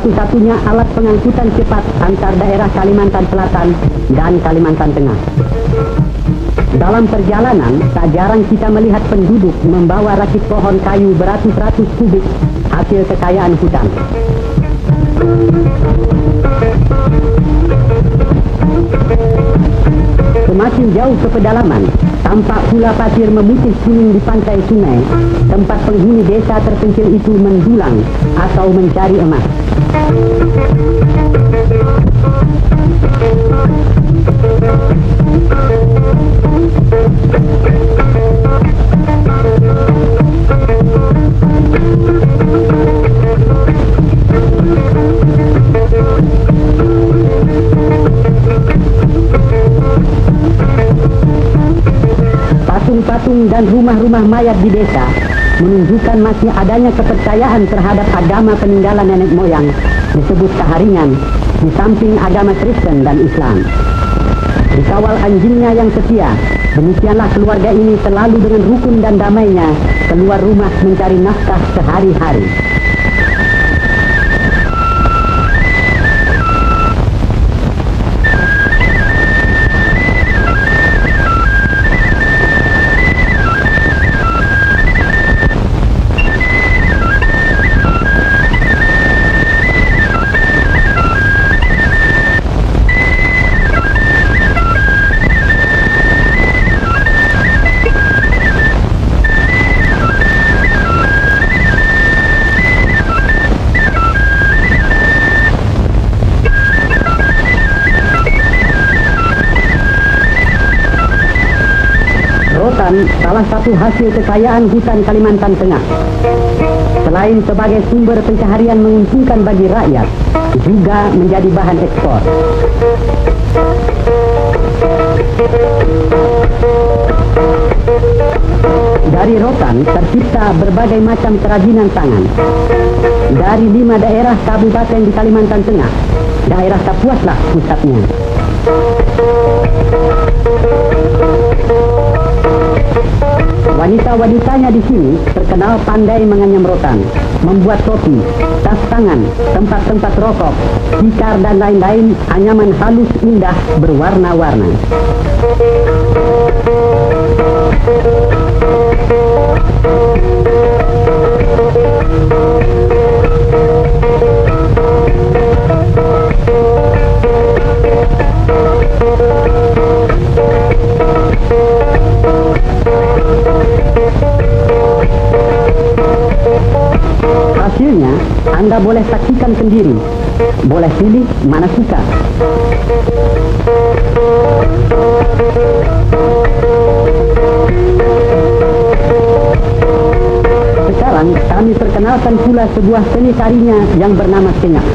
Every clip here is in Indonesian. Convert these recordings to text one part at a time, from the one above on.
satu-satunya alat pengangkutan cepat antar daerah Kalimantan Selatan dan Kalimantan Tengah. Dalam perjalanan, tak jarang kita melihat penduduk membawa rakit pohon kayu beratus-ratus kubik hasil kekayaan hutan. Semakin jauh ke pedalaman, tampak pula pasir memutih kuning di pantai sungai, tempat penghuni desa terpencil itu mendulang atau mencari emas. Patung-patung dan rumah-rumah mayat di desa menunjukkan masih adanya kepercayaan terhadap agama peninggalan nenek moyang disebut Kaharingan, di samping agama Kristen dan Islam. Dikawal anjingnya yang setia, demikianlah keluarga ini selalu dengan rukun dan damainya keluar rumah mencari nafkah sehari-hari. Salah satu hasil kekayaan hutan Kalimantan Tengah. Selain sebagai sumber pencaharian menguntungkan bagi rakyat, juga menjadi bahan ekspor. Dari rotan tercipta berbagai macam kerajinan tangan. Dari 5 daerah kabupaten di Kalimantan Tengah, daerah Kapuaslah pusatnya. Wanita-wanitanya di sini terkenal pandai menganyam rotan, membuat topi, tas tangan, tempat-tempat rokok, tikar dan lain-lain anyaman halus indah berwarna-warna. Hasilnya, Anda boleh saksikan sendiri. Boleh pilih mana suka. Sekarang kami perkenalkan pula sebuah seni tarinya yang bernama Kenyap.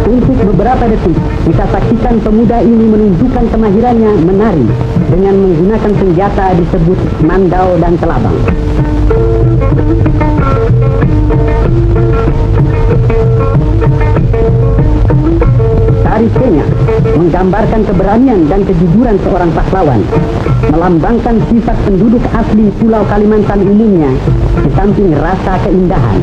Untuk beberapa detik, kita saksikan pemuda ini menunjukkan kemahirannya menari dengan menggunakan senjata disebut mandau dan telabang. Tari Kenyap menggambarkan keberanian dan kejujuran seorang pahlawan, melambangkan sifat penduduk asli Pulau Kalimantan umumnya, di samping rasa keindahan.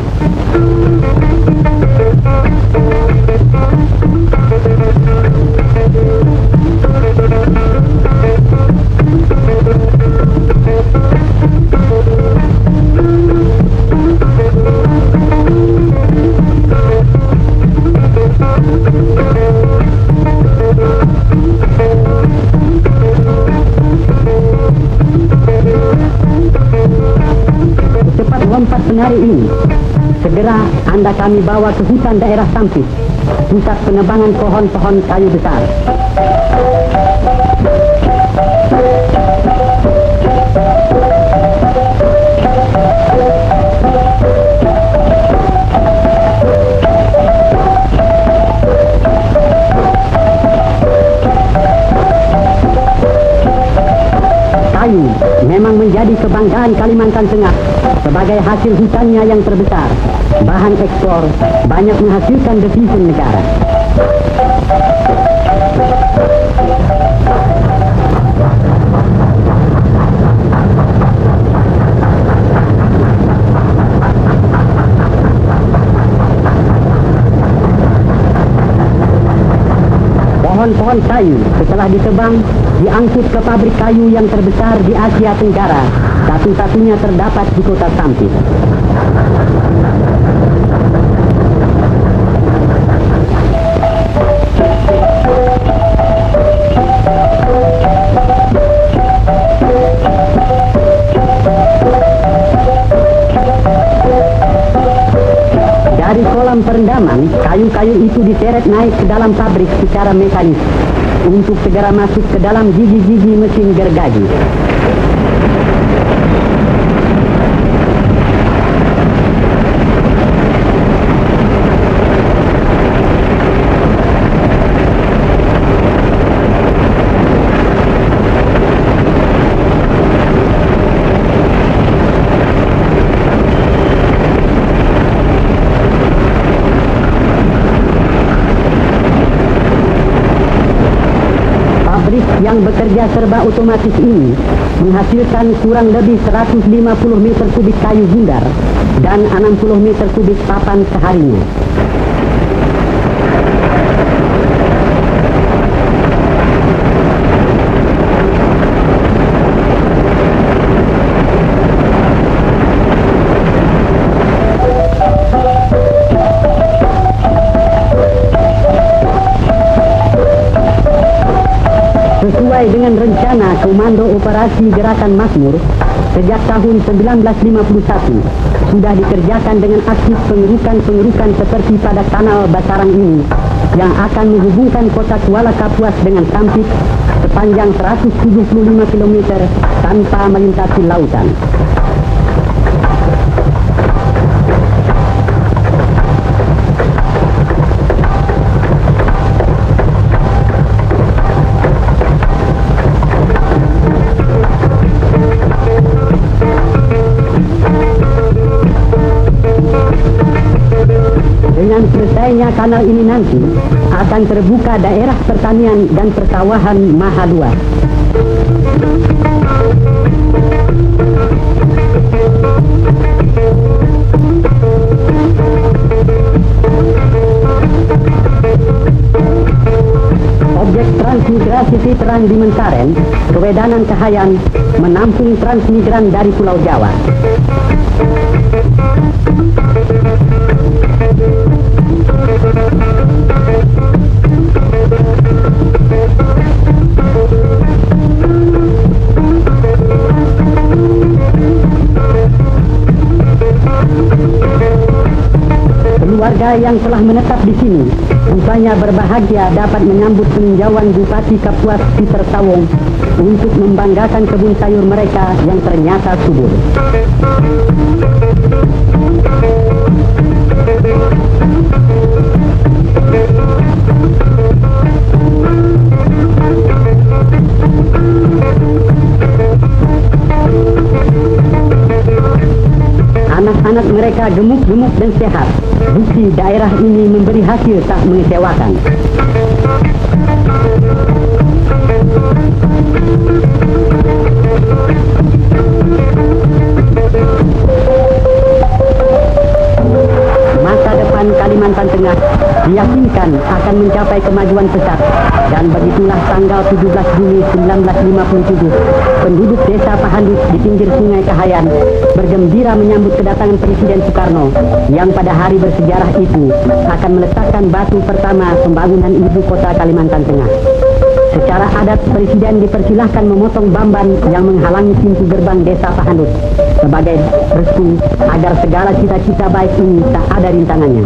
Cepat lompat penari ini, segera Anda kami bawa ke hutan daerah Sampis, pusat penebangan pohon-pohon kayu besar. Kayu memang menjadi kebanggaan Kalimantan Tengah sebagai hasil hutannya yang terbesar. Bahan ekspor, banyak menghasilkan devisa negara. pohon-pohon kayu setelah ditebang diangkut ke pabrik kayu yang terbesar di Asia Tenggara, satu-satunya terdapat di kota Sampit. Dari kolam perendaman, kayu-kayu itu diseret naik ke dalam pabrik secara mekanis untuk segera masuk ke dalam gigi-gigi mesin gergaji. Yang bekerja serba otomatis ini menghasilkan kurang lebih 150 meter kubik kayu bundar dan 60 meter kubik papan seharinya. Sesuai dengan rencana Komando Operasi Gerakan Makmur, sejak tahun 1951 sudah dikerjakan dengan aktif pengerukan-pengerukan seperti pada kanal Basarang ini yang akan menghubungkan kota Kuala Kapuas dengan Sampit sepanjang 175 km tanpa melintasi lautan. Dengan selesainya kanal ini nanti akan terbuka daerah pertanian dan persawahan maha luas. Objek transmigrasi Veteran di Mentaren, Kewedanan Kahayan, menampung transmigran dari Pulau Jawa. Keluarga yang telah menetap di sini rupanya berbahagia dapat menyambut peninjauan Bupati Kapuas Peter Sawong untuk membanggakan kebun sayur mereka yang ternyata subur. Anak-anak mereka gemuk-gemuk dan sehat. Bukti daerah ini memberi hasil tak mengecewakan. Masa depan Kalimantan Tengah diyakinkan akan mencapai kemajuan pesat, dan begitulah tanggal 17 Juni 1957 penduduk desa Pahandut di pinggir sungai Kahayan bergembira menyambut kedatangan Presiden Soekarno yang pada hari bersejarah itu akan meletakkan batu pertama pembangunan ibu kota Kalimantan Tengah. Secara adat, Presiden dipersilahkan memotong bamban yang menghalangi pintu gerbang desa Pahandut sebagai restu agar segala cita-cita baik ini tak ada rintangannya.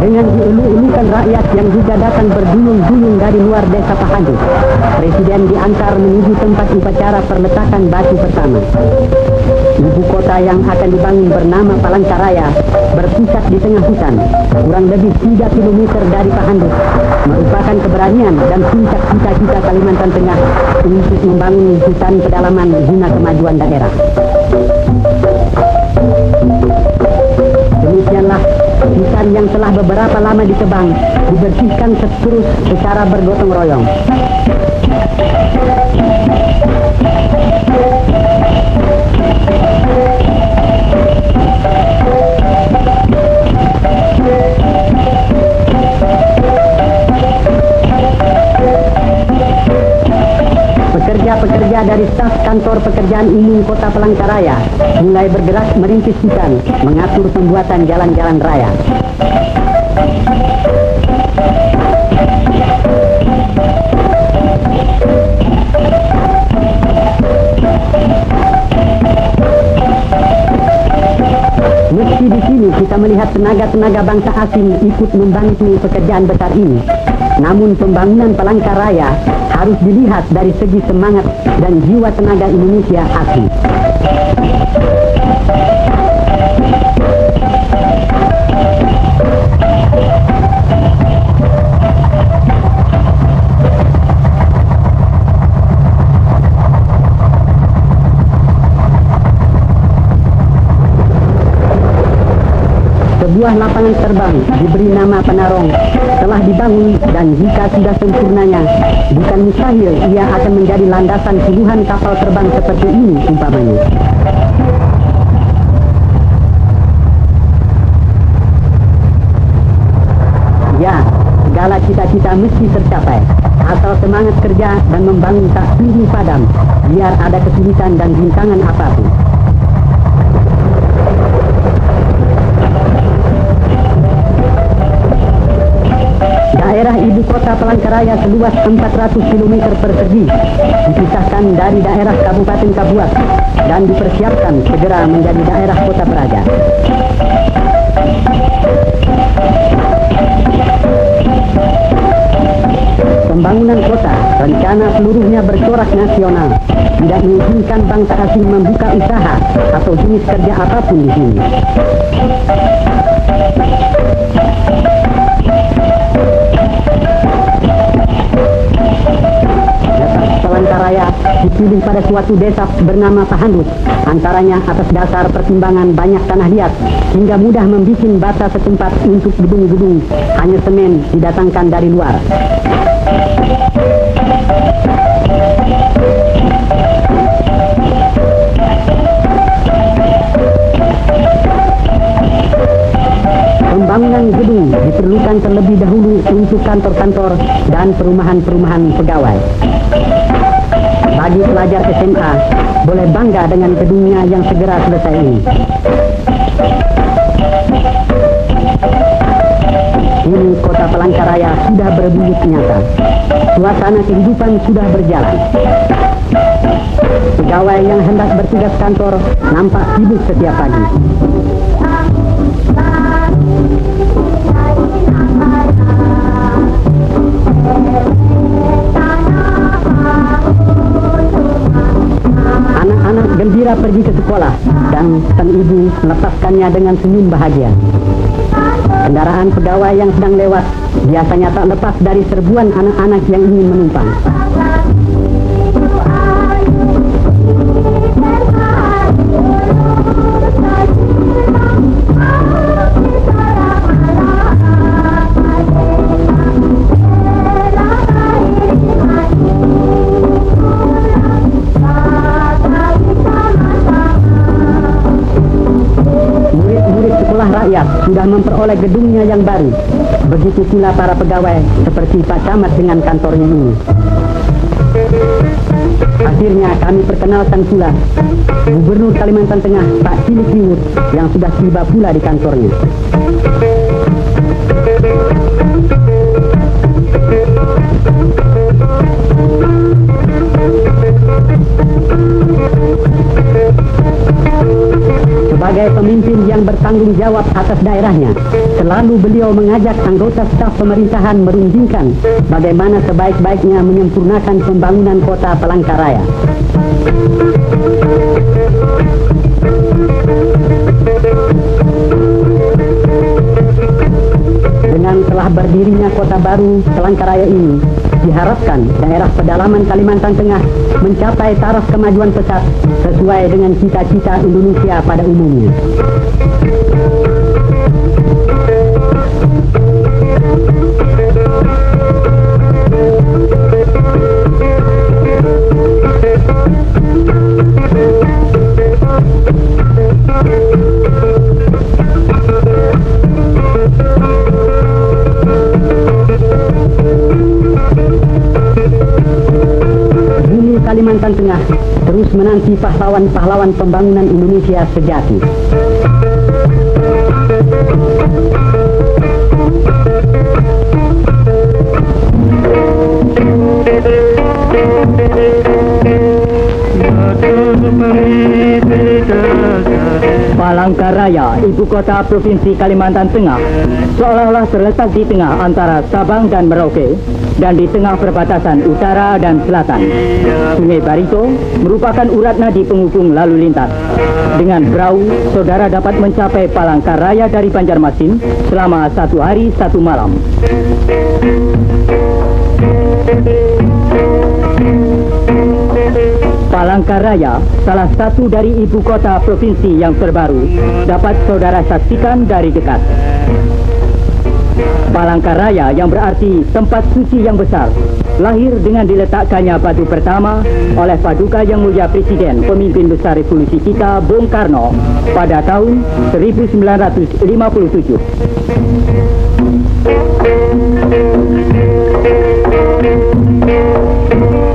Dengan dielu-elukan rakyat yang juga datang berduyun-duyun dari luar desa Pahandut, Presiden diantar menuju tempat upacara perletakan batu pertama. Ibu kota yang akan dibangun bernama Palangkaraya berpusat di tengah hutan, kurang lebih 3 km dari Pahandut, merupakan keberanian dan puncak cita-cita Kalimantan Tengah untuk membangun hutan pedalaman guna kemajuan daerah. Demikianlah hutan yang telah beberapa lama ditebang dibersihkan terus secara bergotong royong. pekerja dari staf kantor pekerjaan umum Kota Palangkaraya mulai bergerak merintis hutan, mengatur pembuatan jalan-jalan raya. Meski di sini kita melihat tenaga-tenaga bangsa asing ikut membantu pekerjaan besar ini, namun pembangunan Palangkaraya harus dilihat dari segi semangat dan jiwa tenaga Indonesia asli. Sebuah lapangan terbang diberi nama Penarong telah dibangun, dan jika sudah sempurnanya, bukan mustahil ia akan menjadi landasan puluhan kapal terbang seperti ini umpamanya. Ya, segala cita-cita mesti tercapai, asal semangat kerja dan membangun tak sungguh padam, biar ada kesulitan dan rintangan apapun. Daerah ibu kota Palangkaraya seluas 400 km persegi dipisahkan dari daerah Kabupaten Kabuas dan dipersiapkan segera menjadi daerah kota peraja. Pembangunan kota, rencana seluruhnya bercorak nasional, tidak mengizinkan bangsa asing membuka usaha atau jenis kerja apapun di sini. Palangkaraya dipilih pada suatu desa bernama Pahandut, antaranya atas dasar pertimbangan banyak tanah liat hingga mudah membuat bata setempat untuk gedung-gedung, hanya semen didatangkan dari luar. Pembangunan gedung diperlukan terlebih dahulu untuk kantor-kantor dan perumahan-perumahan pegawai. Bagi pelajar SMA, boleh bangga dengan gedungnya yang segera selesai ini. Kini kota Palangkaraya sudah berwujud nyata. Suasana kehidupan sudah berjalan. Pegawai yang hendak bertugas kantor nampak sibuk setiap pagi. Anak-anak gembira pergi ke sekolah dan sang ibu melepaskannya dengan senyum bahagia. Kendaraan pegawai yang sedang lewat biasanya tak lepas dari serbuan anak-anak yang ingin menumpang. Rakyat sudah memperoleh gedungnya yang baru. Begitu pula para pegawai seperti Pak Camat dengan kantornya ini. Akhirnya kami perkenalkan pula Gubernur Kalimantan Tengah Pak Cilik Riwut yang sudah tiba pula di kantornya. Sebagai pemimpin yang bertanggung jawab atas daerahnya, selalu beliau mengajak anggota staf pemerintahan merundingkan bagaimana sebaik-baiknya menyempurnakan pembangunan kota Palangkaraya. Dengan telah berdirinya kota baru Palangkaraya ini, diharapkan daerah pedalaman Kalimantan Tengah mencapai taraf kemajuan pesat sesuai dengan cita-cita Indonesia pada umumnya. Kalimantan Tengah terus menanti pahlawan-pahlawan pembangunan Indonesia sejati. Palangkaraya, ibu kota Provinsi Kalimantan Tengah, seolah-olah terletak di tengah antara Sabang dan Merauke dan di tengah perbatasan utara dan selatan. Sungai Barito merupakan urat nadi penghubung lalu lintas. Dengan perahu, saudara dapat mencapai Palangkaraya dari Banjarmasin selama 1 hari 1 malam. Palangkaraya, salah satu dari ibu kota provinsi yang terbaru, dapat saudara saksikan dari dekat. Palangkaraya yang berarti tempat suci yang besar, lahir dengan diletakkannya batu pertama oleh Paduka Yang Mulia Presiden Pemimpin Besar Revolusi kita, Bung Karno, pada tahun 1957.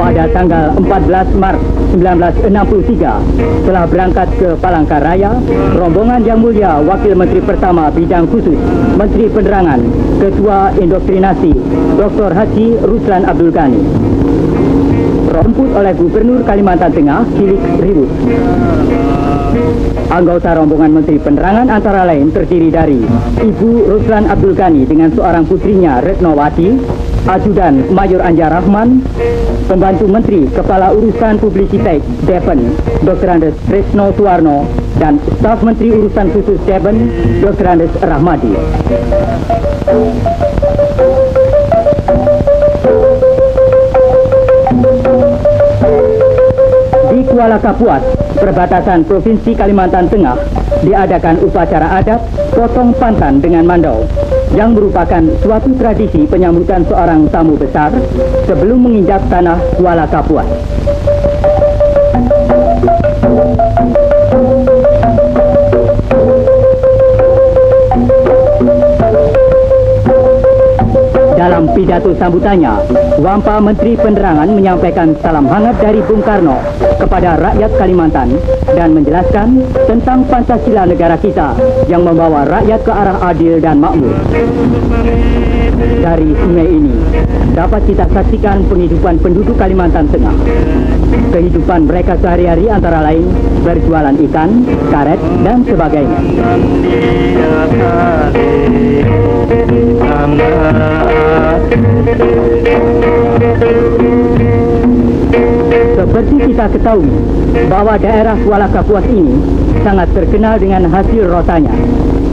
Pada tanggal 14 Maret 1963, setelah berangkat ke Palangkaraya, rombongan Yang Mulia Wakil Menteri Pertama Bidang Khusus, Menteri Penerangan, Ketua Indoktrinasi, Dr. Haji Ruslan Abdul Ghani, romput oleh Gubernur Kalimantan Tengah, Kilik Ribut. Anggota rombongan Menteri Penerangan antara lain terdiri dari Ibu Ruslan Abdul Ghani dengan seorang putrinya Retnowati, Ajudan Mayor Anja Rahman, Pembantu Menteri Kepala Urusan Publisitek Devon, Dr. Andes Tresno Suwarno, dan Staf Menteri Urusan Khusus Devon, Dr. Andes Rahmadi. Di Kuala Kapuas, perbatasan Provinsi Kalimantan Tengah, diadakan upacara adat potong pantan dengan mandau, yang merupakan suatu tradisi penyambutan seorang tamu besar sebelum menginjak tanah Kuala Kapuas. Dalam pidato sambutannya, Wampa Menteri Penerangan menyampaikan salam hangat dari Bung Karno kepada rakyat Kalimantan dan menjelaskan tentang Pancasila negara kita yang membawa rakyat ke arah adil dan makmur. Dari sungai ini dapat kita saksikan penghidupan penduduk Kalimantan Tengah. Kehidupan mereka sehari-hari antara lain berjualan ikan, karet, dan sebagainya. Seperti kita ketahui bahwa daerah Kuala Kapuas ini sangat terkenal dengan hasil rotannya.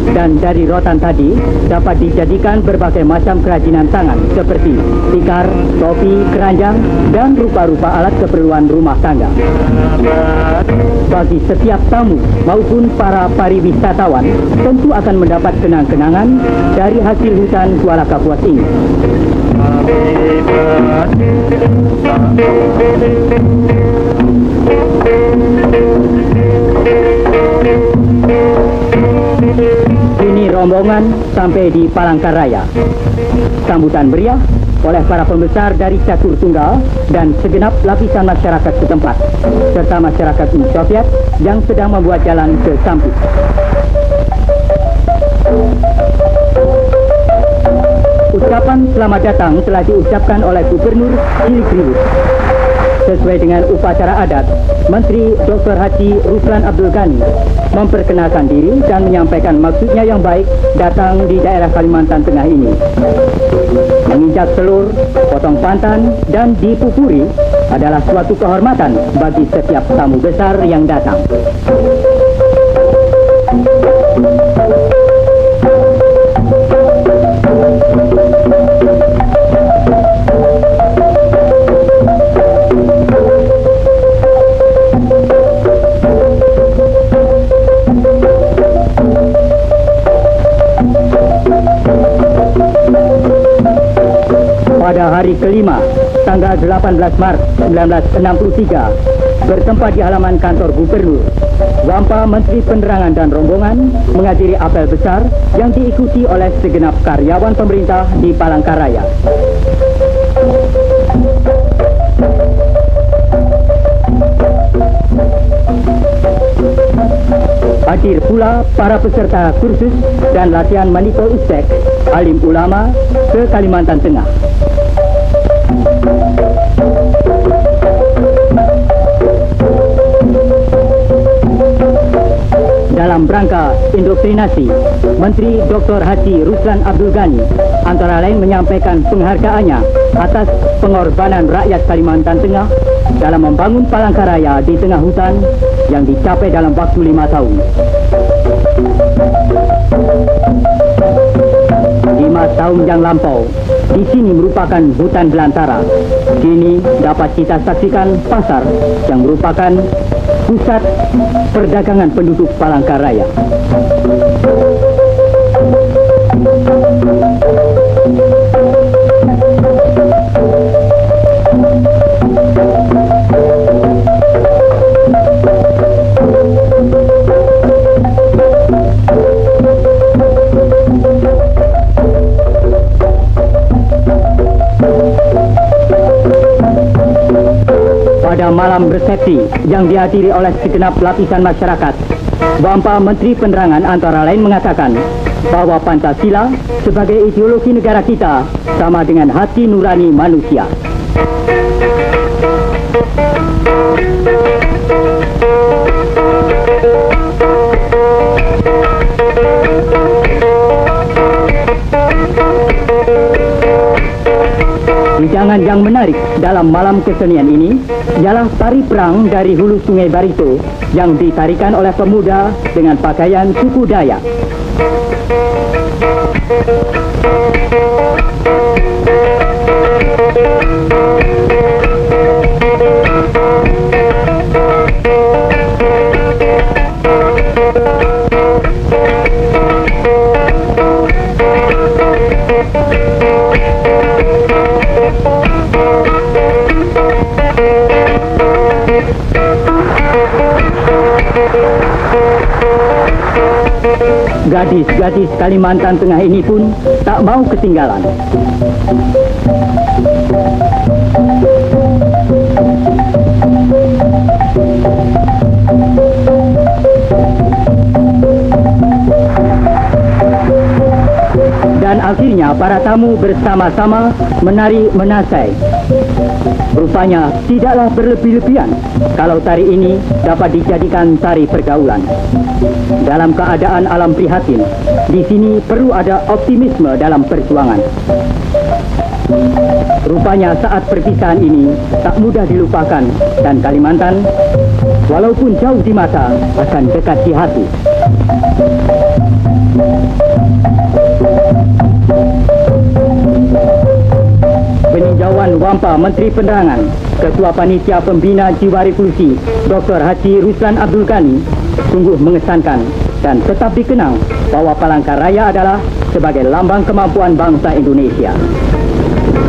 Dan dari rotan tadi dapat dijadikan berbagai macam kerajinan tangan seperti tikar, topi, keranjang, dan rupa-rupa alat keperluan rumah tangga. Bagi setiap tamu maupun para pariwisatawan tentu akan mendapat kenang-kenangan dari hasil hutan Kuala Kapuas ini. Kini rombongan sampai di Palangkaraya. Sambutan meriah oleh para pembesar dari Catur Tunggal dan segenap lapisan masyarakat setempat, serta masyarakat Uni Soviet yang sedang membuat jalan ke Sampit. Ucapan selamat datang telah diucapkan oleh Gubernur Kilik Ribut. Sesuai dengan upacara adat, Menteri Dr. Haji Ruslan Abdul Ghani memperkenalkan diri dan menyampaikan maksudnya yang baik datang di daerah Kalimantan Tengah ini. Menginjak telur, potong pantan, dan dipupuri adalah suatu kehormatan bagi setiap tamu besar yang datang. Pada hari kelima, tanggal 18 Maret 1963, bertempat di halaman kantor Gubernur, Wampa Menteri Penerangan dan rombongan menghadiri apel besar yang diikuti oleh segenap karyawan pemerintah di Palangkaraya. Hadir pula para peserta kursus dan latihan Manito Uzbek Alim Ulama ke Kalimantan Tengah. Dalam rangka indoktrinasi, Menteri Dr. Haji Ruslan Abdul Ghani antara lain menyampaikan penghargaannya atas pengorbanan rakyat Kalimantan Tengah dalam membangun Palangkaraya di tengah hutan yang dicapai dalam waktu 5 tahun. 5 tahun yang lampau, di sini merupakan hutan belantara. Kini dapat kita saksikan pasar yang merupakan pusat perdagangan penduduk Palangkaraya. Pada malam resepsi yang dihadiri oleh segenap lapisan masyarakat, Bapa Menteri Penerangan antara lain mengatakan bahwa Pancasila sebagai ideologi negara kita sama dengan hati nurani manusia. Hidangan yang menarik dalam malam kesenian ini ialah tari perang dari hulu Sungai Barito yang ditarikan oleh pemuda dengan pakaian suku Dayak. Gadis-gadis Kalimantan Tengah ini pun tak mau ketinggalan. Dan akhirnya para tamu bersama-sama menari menasai. Rupanya tidaklah berlebih-lebihan kalau tari ini dapat dijadikan tari pergaulan. Dalam keadaan alam prihatin, di sini perlu ada optimisme dalam perjuangan. Rupanya saat perpisahan ini tak mudah dilupakan dan Kalimantan, walaupun jauh di mata, akan dekat di hati. Peninjauan Wampa Menteri Penerangan, Ketua Panitia Pembina Jiwa Revolusi Dr. Haji Ruslan Abdul Ghani sungguh mengesankan dan tetap dikenang bahwa Palangkaraya adalah sebagai lambang kemampuan bangsa Indonesia.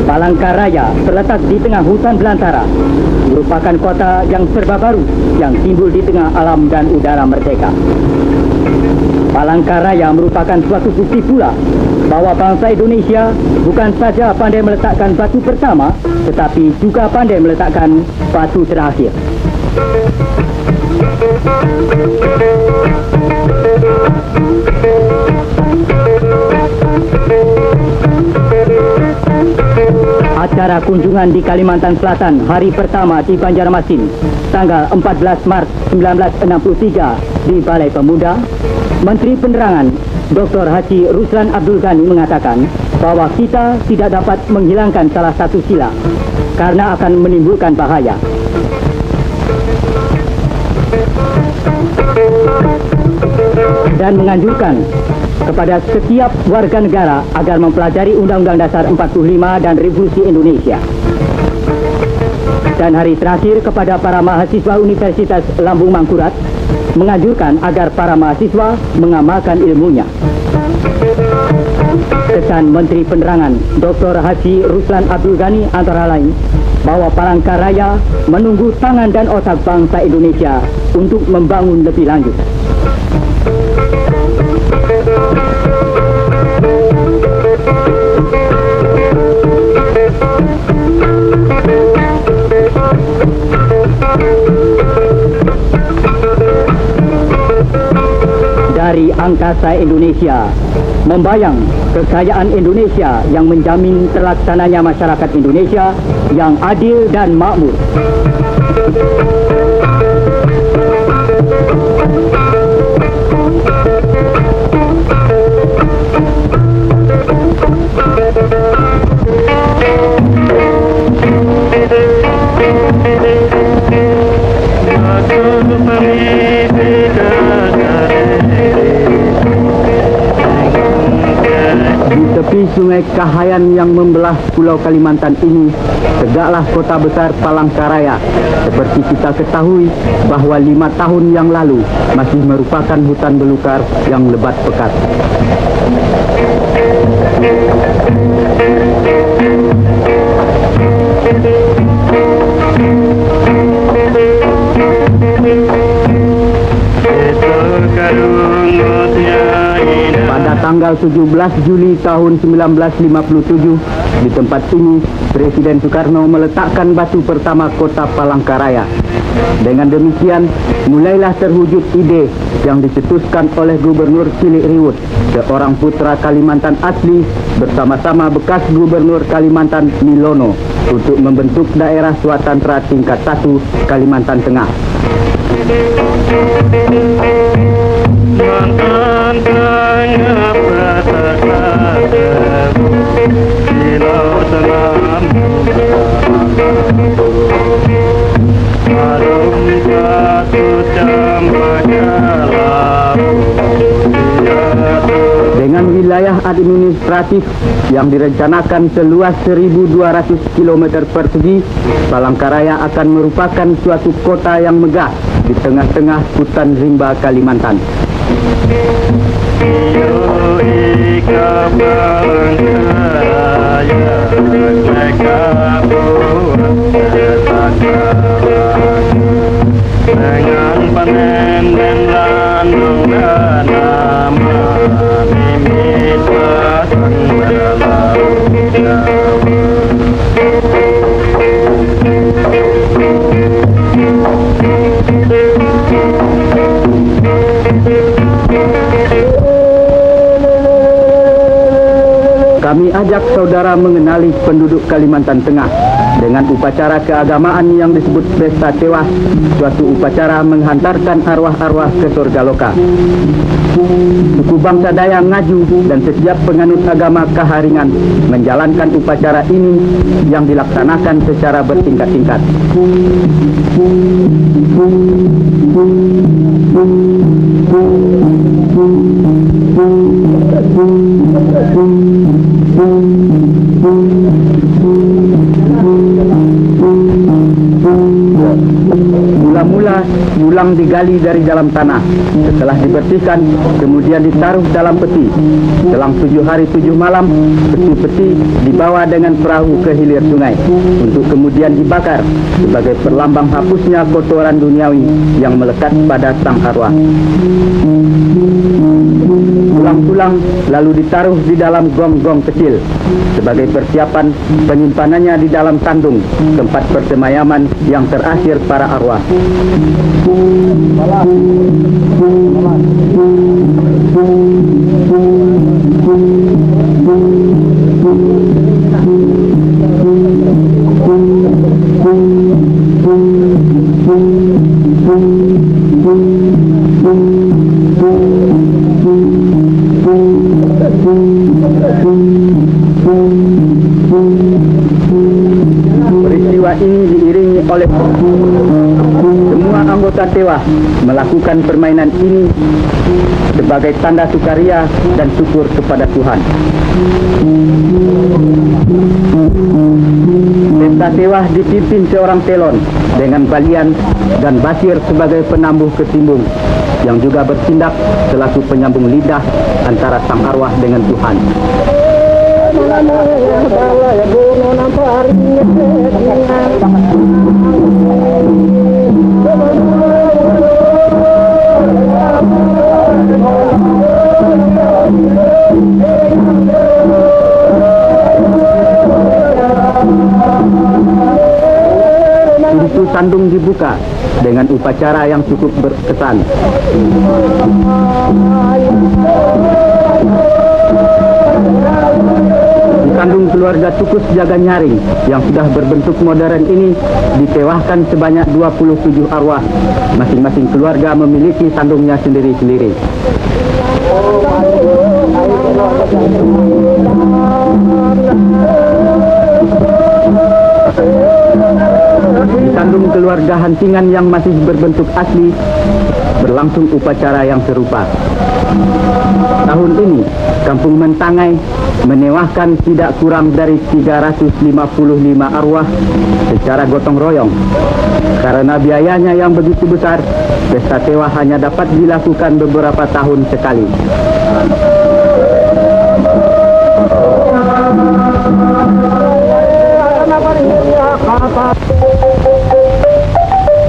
Palangkaraya terletak di tengah hutan belantara, merupakan kota yang serba baru yang timbul di tengah alam dan udara merdeka. Palangkaraya merupakan suatu bukti pula bahwa bangsa Indonesia bukan saja pandai meletakkan batu pertama, tetapi juga pandai meletakkan batu terakhir. Acara kunjungan di Kalimantan Selatan hari pertama di Banjarmasin, tanggal 14 Maret 1963 di Balai Pemuda, Menteri Penerangan Dr. Haji Ruslan Abdul Ghani mengatakan bahwa kita tidak dapat menghilangkan salah satu sila karena akan menimbulkan bahaya. Dan menganjurkan kepada setiap warga negara agar mempelajari Undang-Undang Dasar 45 dan Revolusi Indonesia. Dan hari terakhir kepada para mahasiswa Universitas Lambung Mangkurat menganjurkan agar para mahasiswa mengamalkan ilmunya. Kesan Menteri Penerangan Dr. Haji Ruslan Abdul Ghani antara lain bahwa Palangkaraya menunggu tangan dan otak bangsa Indonesia untuk membangun lebih lanjut. Angkasa Indonesia, membayang kekayaan Indonesia yang menjamin terlaksananya masyarakat Indonesia yang adil dan makmur. Di tepi Sungai Kahayan yang membelah Pulau Kalimantan ini, tegaklah kota besar Palangkaraya. Seperti kita ketahui bahwa 5 tahun yang lalu masih merupakan hutan belukar yang lebat pekat. Pada tanggal 17 Juli tahun 1957, di tempat ini Presiden Soekarno meletakkan batu pertama kota Palangkaraya. Dengan demikian, mulailah terwujud ide yang dicetuskan oleh Gubernur Cilik Riwut, seorang putra Kalimantan asli, bersama-sama bekas Gubernur Kalimantan Milono, untuk membentuk daerah Swatantra tingkat 1 Kalimantan Tengah. Mantan tengah petaka di laut tengah dengan wilayah administratif yang direncanakan seluas 1.200 km persegi, Palangkaraya akan merupakan suatu kota yang megah di tengah-tengah hutan rimba Kalimantan. Dengan panen dan landung dan nama mimit pasang berlalu Jawa. Kami ajak saudara mengenali penduduk Kalimantan Tengah dengan upacara keagamaan yang disebut Pesta Tewah, suatu upacara menghantarkan arwah-arwah ke surga loka. Suku bangsa Dayak Ngaju dan setiap penganut agama Kaharingan menjalankan upacara ini yang dilaksanakan secara bertingkat-tingkat. Mula-mula tulang digali dari dalam tanah. Setelah dibersihkan, kemudian ditaruh dalam peti. Selang 7 hari 7 malam, peti-peti dibawa dengan perahu ke hilir sungai untuk kemudian dibakar sebagai perlambang hapusnya kotoran duniawi yang melekat pada sang arwah. Tulang-tulang lalu ditaruh di dalam gong-gong kecil sebagai persiapan penyimpanannya di dalam tandung, tempat persemayaman yang terakhir para arwah. Peristiwa ini diiringi oleh semua anggota Tewah melakukan permainan ini sebagai tanda sukaria dan syukur kepada Tuhan. Pesta Tewah dipimpin seorang telon dengan balian dan basir sebagai penambuh ketimbung yang juga bertindak selaku penyambung lidah antara sang arwah dengan Tuhan. Pintu sandung dibuka dengan upacara yang cukup berkesan. Disandung keluarga Tukus Jaga Nyaring yang sudah berbentuk modern ini ditewahkan sebanyak 27 arwah. Masing-masing keluarga memiliki sandungnya sendiri-sendiri. Di sandung keluarga Hantingan yang masih berbentuk asli, berlangsung upacara yang serupa. Tahun ini, Kampung Mentangai menewahkan tidak kurang dari 355 arwah secara gotong royong. Karena biayanya yang begitu besar, pesta tewa hanya dapat dilakukan beberapa tahun sekali.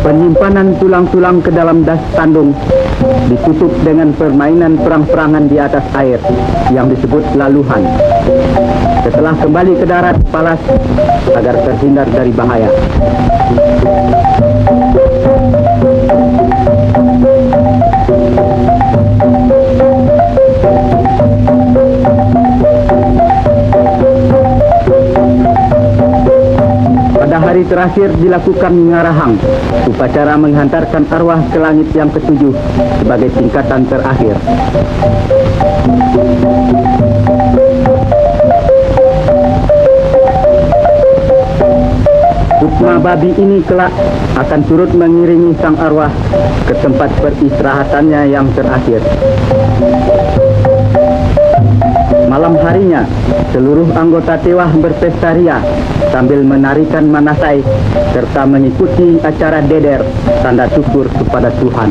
Penyimpanan tulang-tulang ke dalam das sandung ditutup dengan permainan perang-perangan di atas air yang disebut laluhan. Setelah kembali ke darat, palas agar terhindar dari bahaya. Pada hari terakhir dilakukan ngarahang, upacara menghantarkan arwah ke langit yang ketujuh sebagai tingkatan terakhir. Sukma babi ini kelak akan turut mengiringi sang arwah ke tempat peristirahatannya yang terakhir. Malam harinya, seluruh anggota tewah berpesta ria sambil menarikan manasai serta mengikuti acara deder tanda syukur kepada Tuhan.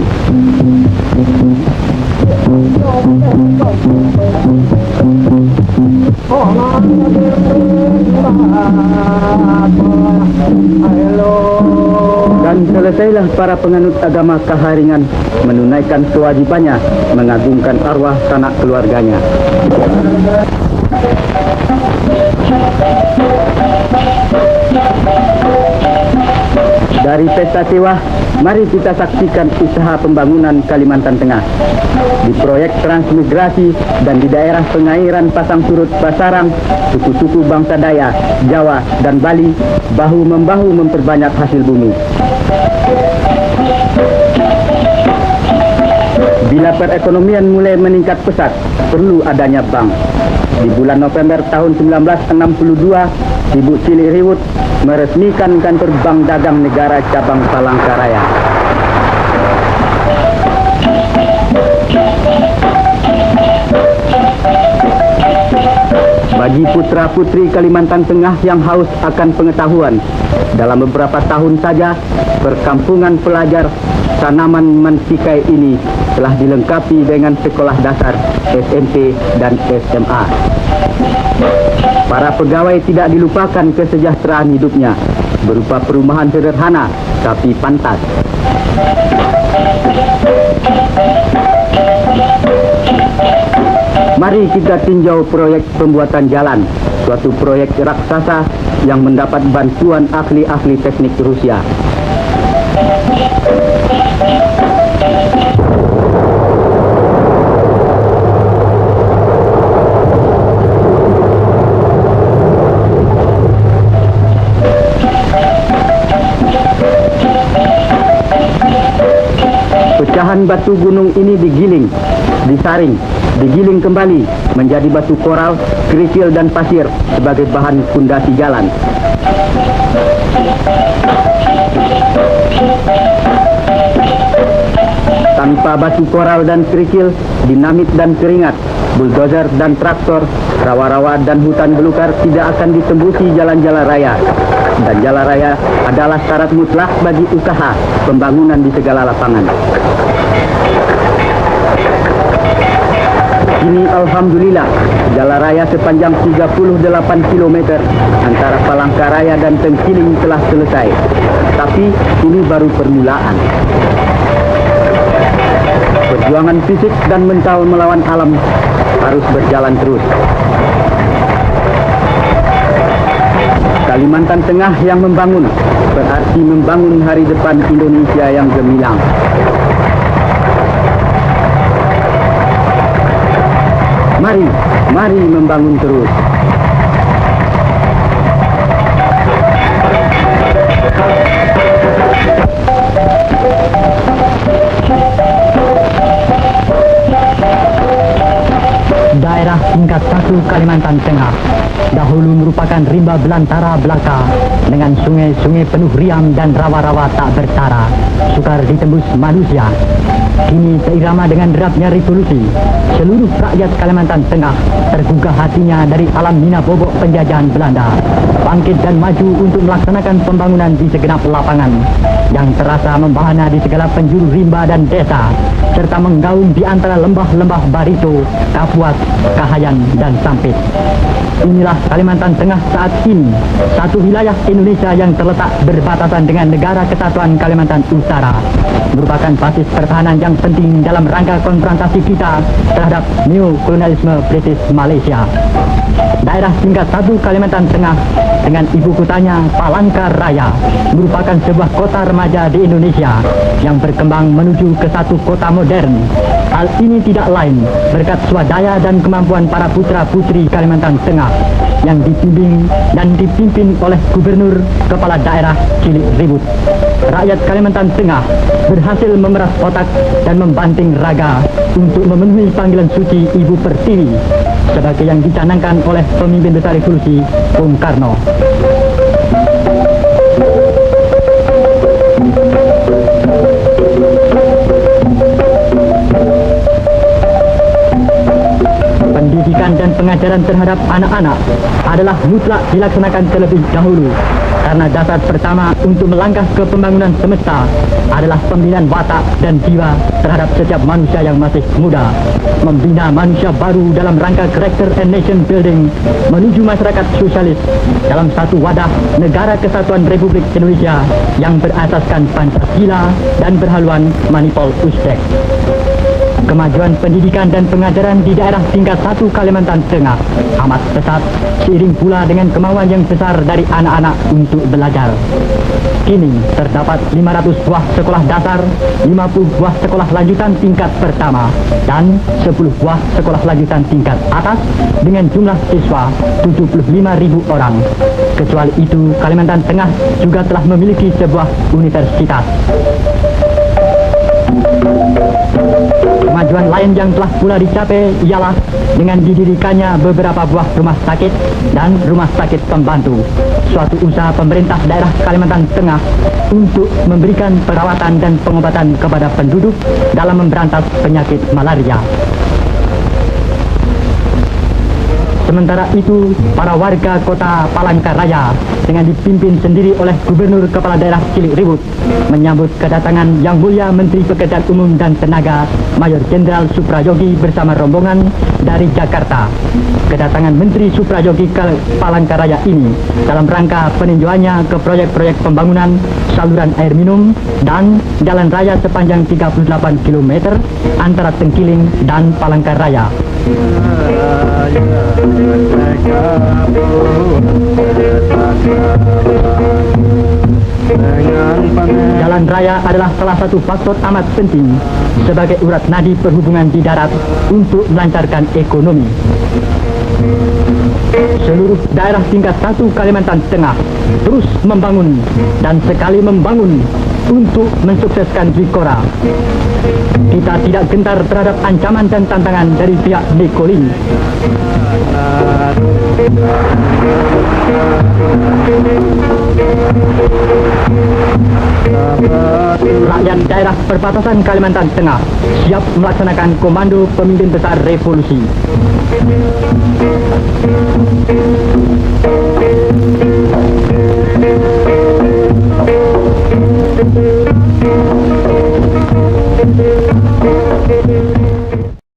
Dan selesailah para penganut agama Kaharingan menunaikan kewajibannya mengagungkan arwah sanak keluarganya. Dari pesta tewah, mari kita saksikan usaha pembangunan Kalimantan Tengah. Di proyek transmigrasi dan di daerah pengairan pasang surut Basarang, suku-suku bangsa Dayak, Jawa, dan Bali bahu-membahu memperbanyak hasil bumi. Bila perekonomian mulai meningkat pesat, perlu adanya bank. Di bulan November tahun 1962, Ibu Ciliriwut meresmikan kantor Bank Dagang Negara Cabang Palangkaraya. Bagi putra-putri Kalimantan Tengah yang haus akan pengetahuan, dalam beberapa tahun saja, perkampungan pelajar Sanaman Mansikai ini telah dilengkapi dengan sekolah dasar, SMP, dan SMA. Para pegawai tidak dilupakan kesejahteraan hidupnya, berupa perumahan sederhana tapi pantas. Mari kita tinjau proyek pembuatan jalan, suatu proyek raksasa yang mendapat bantuan ahli-ahli teknik Rusia. Pecahan batu gunung ini digiling, disaring, digiling kembali menjadi batu koral, kerikil, dan pasir sebagai bahan fondasi jalan. Tanpa batu koral dan kerikil, dinamit dan keringat, buldozer dan traktor, rawa-rawa dan hutan belukar tidak akan ditembusi jalan-jalan raya. Dan jalan raya adalah syarat mutlak bagi usaha pembangunan di segala lapangan. Kini alhamdulillah, jalan raya sepanjang 38 km antara Palangkaraya dan Tengkiling telah selesai. Tapi ini baru permulaan. Perjuangan fisik dan mental melawan alam harus berjalan terus. Kalimantan Tengah yang membangun berarti membangun hari depan Indonesia yang gemilang. Mari membangun terus. Daerah tingkat 1 Kalimantan Tengah dahulu merupakan rimba belantara belaka dengan sungai-sungai penuh riam dan rawa-rawa tak bertara, sukar ditembus manusia. Kini seirama dengan derapnya revolusi, seluruh rakyat Kalimantan Tengah tergugah hatinya dari alam mina bobok penjajahan Belanda, bangkit dan maju untuk melaksanakan pembangunan di segenap lapangan yang terasa membahana di segala penjuru rimba dan desa, serta menggaung di antara lembah-lembah Barito, Kapuas, Kahayan, dan Sampit. Inilah Kalimantan Tengah saat ini, satu wilayah Indonesia yang terletak berbatasan dengan Negara Kesatuan Kalimantan Utara, merupakan basis pertahanan yang penting dalam rangka konfrontasi kita terhadap neokolonialisme British Malaysia. Daerah tingkat 1 Kalimantan Tengah dengan ibu kotanya Palangkaraya merupakan sebuah kota remaja di Indonesia yang berkembang menuju ke satu kota modern. Hal ini tidak lain berkat swadaya dan kemampuan para putra-putri Kalimantan Tengah yang dibimbing dan dipimpin oleh Gubernur Kepala Daerah Cilik Ribut. Rakyat Kalimantan Tengah berhasil memeras otak dan membanting raga untuk memenuhi panggilan suci Ibu Pertiwi sebagai yang dicanangkan oleh pemimpin besar revolusi Bung Karno. Pendidikan dan pengajaran terhadap anak-anak adalah mutlak dilaksanakan terlebih dahulu, karena dasar pertama untuk melangkah ke pembangunan semesta adalah pembinaan watak dan jiwa terhadap setiap manusia yang masih muda, membina manusia baru dalam rangka character and nation building menuju masyarakat sosialis dalam satu wadah Negara Kesatuan Republik Indonesia yang berasaskan Pancasila dan berhaluan Manipol Uzbek. Kemajuan pendidikan dan pengajaran di daerah tingkat 1 Kalimantan Tengah amat pesat, seiring pula dengan kemauan yang besar dari anak-anak untuk belajar. Kini terdapat 500 buah sekolah dasar, 50 buah sekolah lanjutan tingkat pertama, dan 10 buah sekolah lanjutan tingkat atas dengan jumlah siswa 75.000 orang. Kecuali itu, Kalimantan Tengah juga telah memiliki sebuah universitas. Kemajuan lain yang telah pula dicapai ialah dengan didirikannya beberapa buah rumah sakit dan rumah sakit pembantu, suatu usaha pemerintah daerah Kalimantan Tengah untuk memberikan perawatan dan pengobatan kepada penduduk dalam memberantas penyakit malaria. Sementara itu, para warga kota Palangkaraya dengan dipimpin sendiri oleh Gubernur Kepala Daerah Cilik Ribut menyambut kedatangan Yang Mulia Menteri Pekerjaan Umum dan Tenaga Mayor Jenderal Suprayogi bersama rombongan dari Jakarta. Kedatangan Menteri Suprayogi ke Palangkaraya ini dalam rangka peninjauannya ke proyek-proyek pembangunan saluran air minum dan jalan raya sepanjang 38 km antara Tengkiling dan Palangkaraya. Jalan raya adalah salah satu faktor amat penting sebagai urat nadi perhubungan di darat untuk melancarkan ekonomi. Seluruh daerah tingkat 1 Kalimantan Tengah terus membangun dan sekali membangun untuk mensukseskan Zikora. Kita tidak gentar terhadap ancaman dan tantangan dari pihak nekoloni. Rakyat daerah perbatasan Kalimantan Tengah siap melaksanakan komando pemimpin besar revolusi. Thank you.